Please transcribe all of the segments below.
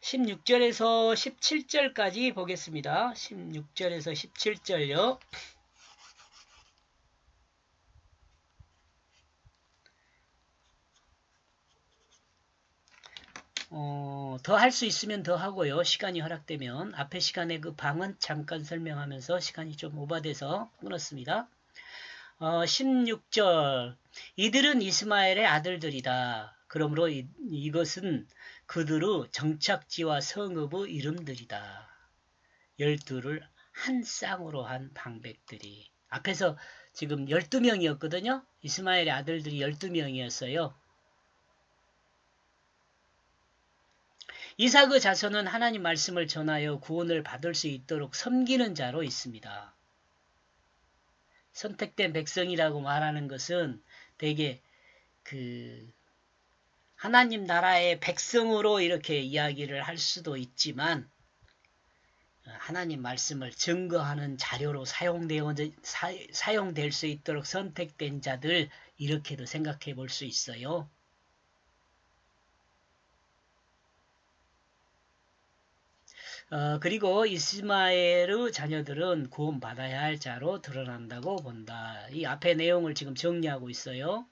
16절에서 17절까지 보겠습니다. 16절에서 17절요. 더 할 수 있으면 더 하고요. 시간이 허락되면. 앞에 시간에 그 방언 잠깐 설명하면서 시간이 좀 오버돼서 끊었습니다. 16절. 이들은 이스마엘의 아들들이다. 그러므로 이것은 그들의 정착지와 성읍의 이름들이다. 12를 한 쌍으로 한 방백들이. 앞에서 지금 12명이었거든요. 이스마엘의 아들들이 12명이었어요. 이삭의 자손은 하나님 말씀을 전하여 구원을 받을 수 있도록 섬기는 자로 있습니다. 선택된 백성이라고 말하는 것은 대개 하나님 나라의 백성으로 이렇게 이야기를 할 수도 있지만 하나님 말씀을 증거하는 자료로 사용될 수 있도록 선택된 자들 이렇게도 생각해 볼 수 있어요. 그리고 이스마엘의 자녀들은 구원받아야 할 자로 드러난다고 본다. 이 앞에 내용을 지금 정리하고 있어요.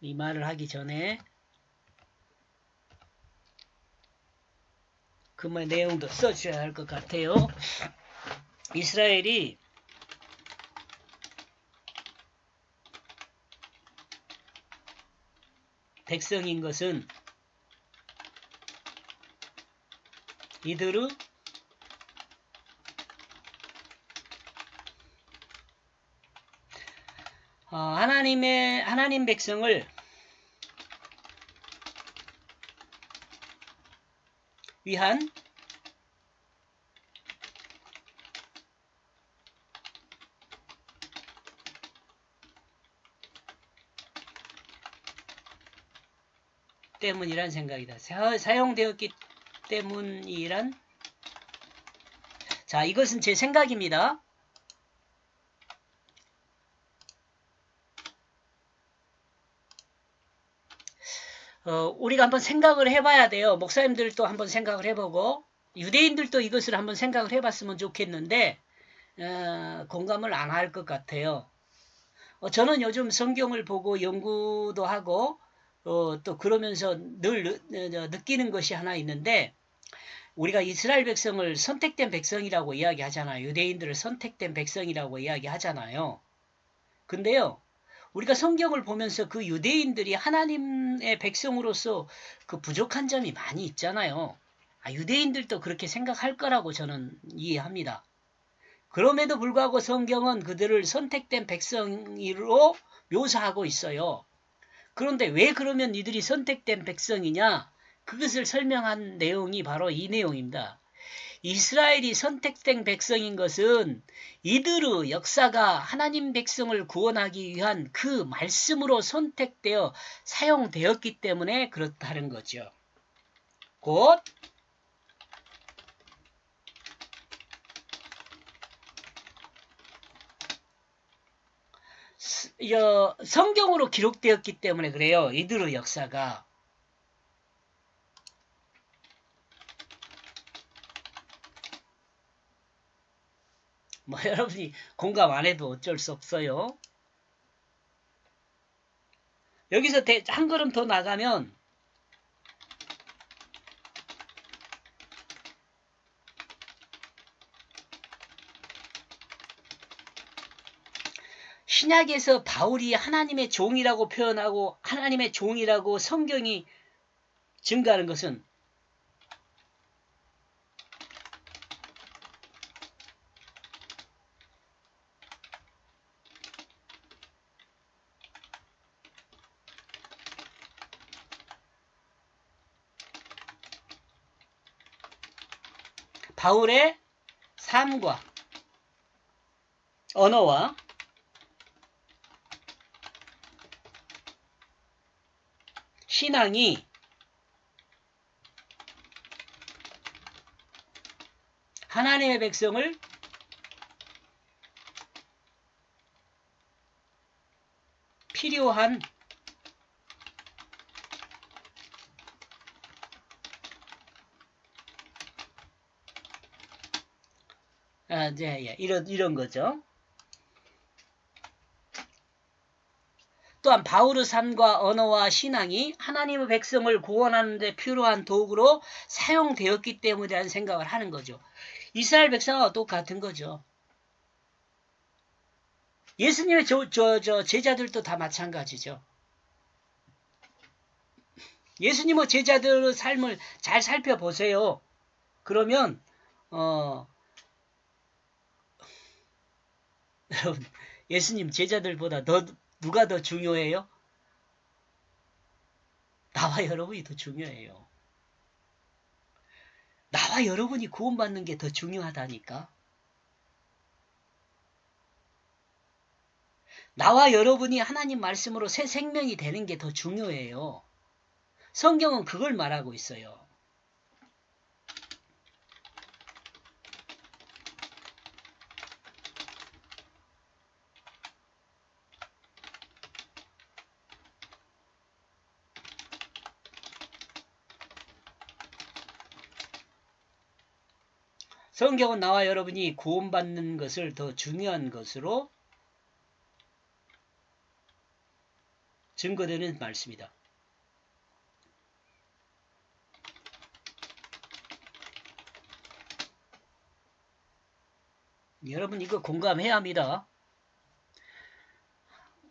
이 말을 하기 전에 그 말 내용도 써줘야 할 것 같아요. 이스라엘이 백성인 것은 이들의 하나님 백성을 위한 때문이란 생각이다. 사용되었기 때문이란. 자, 이것은 제 생각입니다. 우리가 한번 생각을 해봐야 돼요. 목사님들도 한번 생각을 해보고 유대인들도 이것을 한번 생각을 해봤으면 좋겠는데 공감을 안 할 것 같아요. 저는 요즘 성경을 보고 연구도 하고 또 그러면서 늘 느끼는 것이 하나 있는데 우리가 이스라엘 백성을 선택된 백성이라고 이야기하잖아요. 유대인들을 선택된 백성이라고 이야기하잖아요. 근데요. 우리가 성경을 보면서 그 유대인들이 하나님의 백성으로서 그 부족한 점이 많이 있잖아요. 유대인들도 그렇게 생각할 거라고 저는 이해합니다. 그럼에도 불구하고 성경은 그들을 선택된 백성으로 묘사하고 있어요. 그런데 왜 그러면 이들이 선택된 백성이냐? 그것을 설명한 내용이 바로 이 내용입니다. 이스라엘이 선택된 백성인 것은 이들의 역사가 하나님 백성을 구원하기 위한 그 말씀으로 선택되어 사용되었기 때문에 그렇다는 거죠. 곧 성경으로 기록되었기 때문에 그래요. 이들의 역사가. 여러분이 공감 안 해도 어쩔 수 없어요. 여기서 한 걸음 더 나가면 신약에서 바울이 하나님의 종이라고 표현하고 하나님의 종이라고 성경이 증가하는 것은 바울의 삶과 언어와 신앙이 하나님의 백성을 필요한 이제 이런 거죠. 또한 바울의 삶과 언어와 신앙이 하나님의 백성을 구원하는 데 필요한 도구로 사용되었기 때문이라는 생각을 하는 거죠. 이스라엘 백성과 똑같은 거죠. 예수님의 제자들도 다 마찬가지죠. 예수님의 제자들의 삶을 잘 살펴보세요. 그러면 여러분 예수님 제자들보다 누가 더 중요해요? 나와 여러분이 더 중요해요. 나와 여러분이 구원받는 게 더 중요하다니까. 나와 여러분이 하나님 말씀으로 새 생명이 되는 게 더 중요해요. 성경은 그걸 말하고 있어요. 성경은 나와 여러분이 구원받는 것을 더 중요한 것으로 증거되는 말씀이다. 여러분 이거 공감해야 합니다.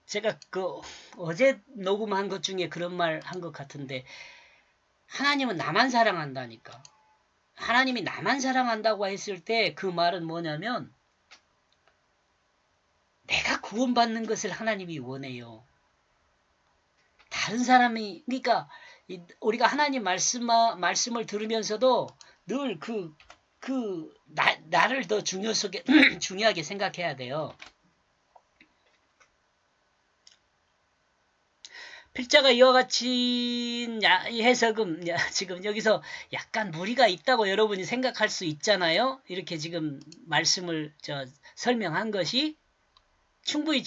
제가 어제 녹음한 것 중에 그런 말 한 것 같은데 하나님은 나만 사랑한다니까. 하나님이 나만 사랑한다고 했을 때 그 말은 뭐냐면 내가 구원받는 것을 하나님이 원해요. 다른 사람이 그러니까 우리가 하나님 말씀을 들으면서도 늘 나를 더 중요하게 생각해야 돼요. 필자가 이와 같이 해석은 지금 여기서 약간 무리가 있다고 여러분이 생각할 수 있잖아요. 이렇게 지금 말씀을 설명한 것이 충분히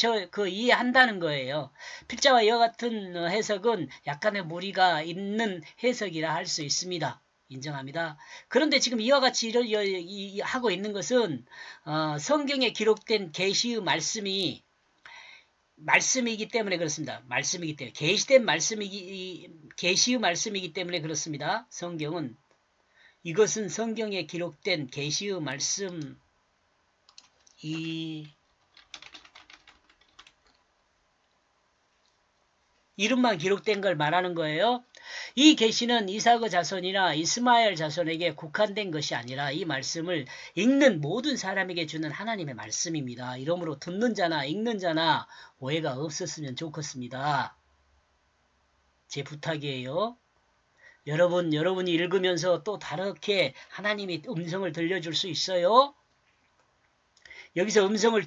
이해한다는 거예요. 필자와 이와 같은 해석은 약간의 무리가 있는 해석이라 할 수 있습니다. 인정합니다. 그런데 지금 이와 같이 하고 있는 것은 성경에 기록된 계시의 말씀이기 때문에 그렇습니다. 말씀이기 때문에 계시된 계시의 말씀이기 때문에 그렇습니다. 성경은 이것은 성경에 기록된 계시의 말씀 이름만 기록된 걸 말하는 거예요. 이 계시는 이삭의 자손이나 이스마엘 자손에게 국한된 것이 아니라 이 말씀을 읽는 모든 사람에게 주는 하나님의 말씀입니다. 이러므로 듣는 자나 읽는 자나 오해가 없었으면 좋겠습니다. 제 부탁이에요. 여러분이 읽으면서 또 다르게 하나님이 음성을 들려줄 수 있어요. 여기서 음성을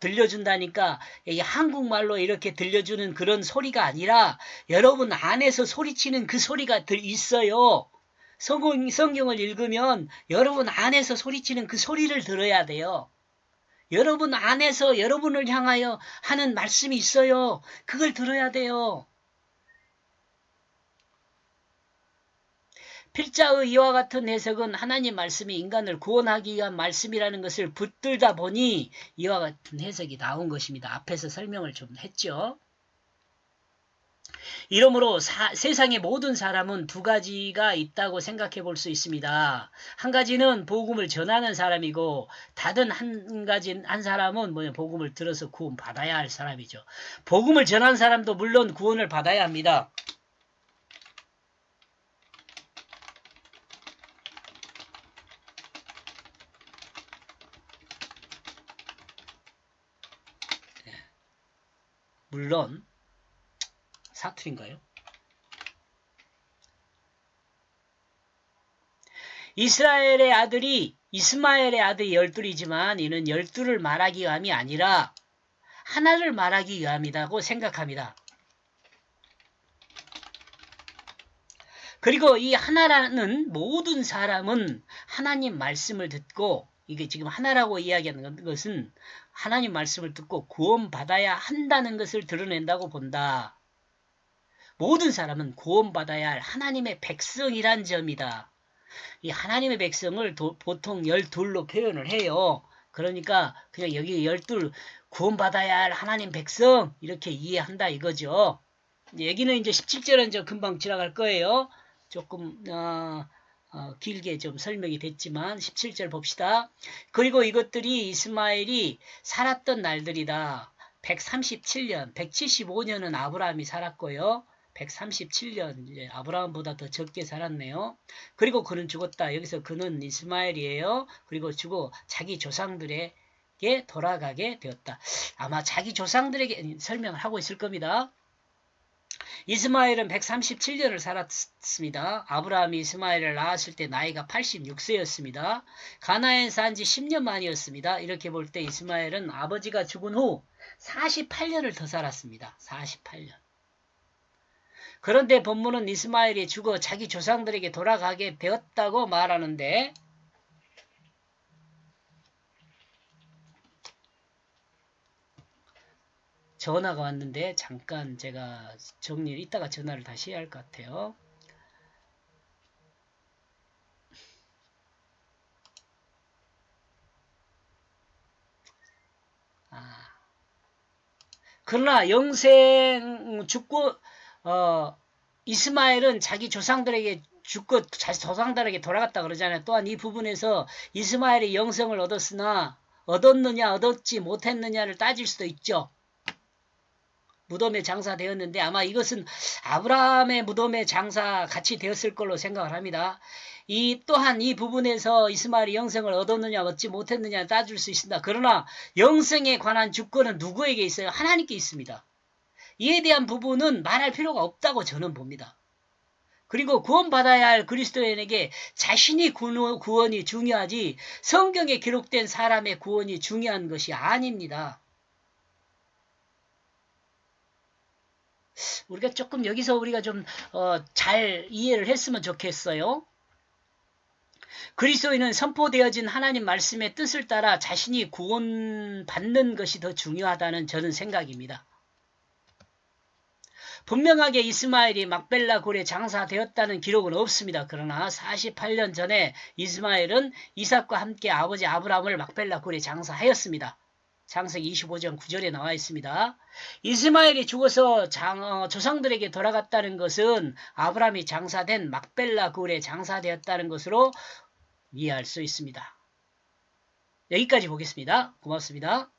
들려준다니까 한국말로 이렇게 들려주는 그런 소리가 아니라 여러분 안에서 소리치는 그 소리가 있어요. 성경을 읽으면 여러분 안에서 소리치는 그 소리를 들어야 돼요. 여러분 안에서 여러분을 향하여 하는 말씀이 있어요. 그걸 들어야 돼요. 필자의 이와 같은 해석은 하나님 말씀이 인간을 구원하기 위한 말씀이라는 것을 붙들다 보니 이와 같은 해석이 나온 것입니다. 앞에서 설명을 좀 했죠. 이러므로 세상의 모든 사람은 두 가지가 있다고 생각해 볼 수 있습니다. 한 가지는 복음을 전하는 사람이고 다른 한 사람은 복음을 들어서 구원 받아야 할 사람이죠. 복음을 전하는 사람도 물론 구원을 받아야 합니다. 물론 사투리인가요? 이스마엘의 아들이 12이지만 이는 12를 말하기 위함이 아니라 하나를 말하기 위함이라고 생각합니다. 그리고 이 하나라는 모든 사람은 하나님 말씀을 듣고 이게 지금 하나라고 이야기하는 것은 하나님 말씀을 듣고 구원받아야 한다는 것을 드러낸다고 본다. 모든 사람은 구원받아야 할 하나님의 백성이란 점이다. 이 하나님의 백성을 보통 12로 표현을 해요. 그러니까 그냥 여기 12 구원받아야 할 하나님 백성 이렇게 이해한다 이거죠. 얘기는 이제 17절은 저 금방 지나갈 거예요. 조금 길게 좀 설명이 됐지만 17절 봅시다. 그리고 이것들이 이스마엘이 살았던 날들이다. 137년, 175년은 아브라함이 살았고요. 137년 이제 아브라함보다 더 적게 살았네요. 그리고 그는 죽었다. 여기서 그는 이스마엘이에요. 그리고 죽어 자기 조상들에게 돌아가게 되었다. 아마 자기 조상들에게 설명을 하고 있을 겁니다. 이스마엘은 137년을 살았습니다. 아브라함이 이스마엘을 낳았을 때 나이가 86세였습니다. 가나안에 산 지 10년 만이었습니다. 이렇게 볼 때 이스마엘은 아버지가 죽은 후 48년을 더 살았습니다. 48년. 그런데 본문은 이스마엘이 죽어 자기 조상들에게 돌아가게 되었다고 말하는데 전화가 왔는데 잠깐 제가 정리를 이따가 전화를 다시 해야 할 것 같아요. 그러나 영생 죽고 이스마엘은 자기 조상들에게 죽고 자기 조상들에게 돌아갔다 그러잖아요. 또한 이 부분에서 이스마엘이 영생을 얻었으나 얻었느냐 얻었지 못했느냐를 따질 수도 있죠. 무덤에 장사되었는데 아마 이것은 아브라함의 무덤에 장사 같이 되었을 걸로 생각을 합니다. 또한 이 부분에서 이스마엘이 영생을 얻었느냐 얻지 못했느냐 따질 수 있습니다. 그러나 영생에 관한 주권은 누구에게 있어요? 하나님께 있습니다. 이에 대한 부분은 말할 필요가 없다고 저는 봅니다. 그리고 구원받아야 할 그리스도인에게 자신이 구원이 중요하지 성경에 기록된 사람의 구원이 중요한 것이 아닙니다. 우리가 조금 여기서 우리가 좀 잘 이해를 했으면 좋겠어요. 그리스도인은 선포되어진 하나님 말씀의 뜻을 따라 자신이 구원받는 것이 더 중요하다는 저는 생각입니다. 분명하게 이스마엘이 막벨라 굴에 장사되었다는 기록은 없습니다. 그러나 48년 전에 이스마엘은 이삭과 함께 아버지 아브라함을 막벨라 굴에 장사하였습니다. 창세기 25장 9절에 나와 있습니다. 이스마엘이 죽어서 조상들에게 돌아갔다는 것은 아브라함이 장사된 막벨라 굴에 장사되었다는 것으로 이해할 수 있습니다. 여기까지 보겠습니다. 고맙습니다.